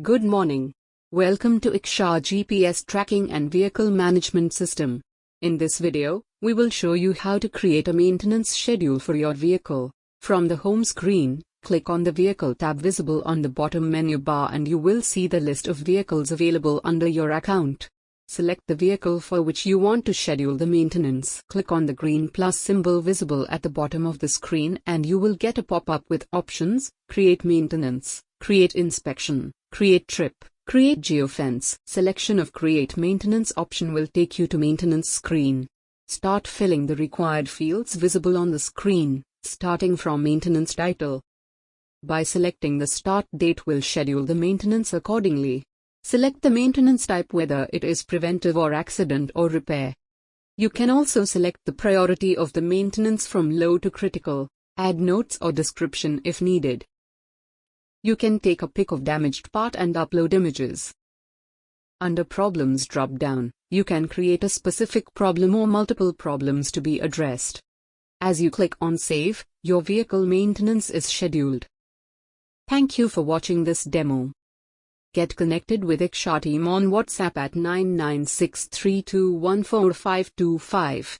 Good morning. Welcome to Iksha GPS tracking and vehicle management system. In this video, we will show you how to create a maintenance schedule for your vehicle. From the home screen, click on the Vehicle tab visible on the bottom menu bar and you will see the list of vehicles available under your account. Select the vehicle for which you want to schedule the maintenance. Click on the green plus symbol visible at the bottom of the screen and you will get a pop-up with options: Create Maintenance, Create Inspection, Create Trip, Create Geofence. Selection of Create Maintenance option will take you to Maintenance screen. Start filling the required fields visible on the screen, starting from Maintenance Title. By selecting the start date will schedule the maintenance accordingly. Select the maintenance type, whether it is preventive or accident or repair. You can also select the priority of the maintenance from low to critical, add notes or description if needed. You can take a pic of damaged part and upload images. Under Problems drop-down, you can create a specific problem or multiple problems to be addressed. As you click on Save, your vehicle maintenance is scheduled. Thank you for watching this demo. Get connected with Iksha team on WhatsApp at 99632145525.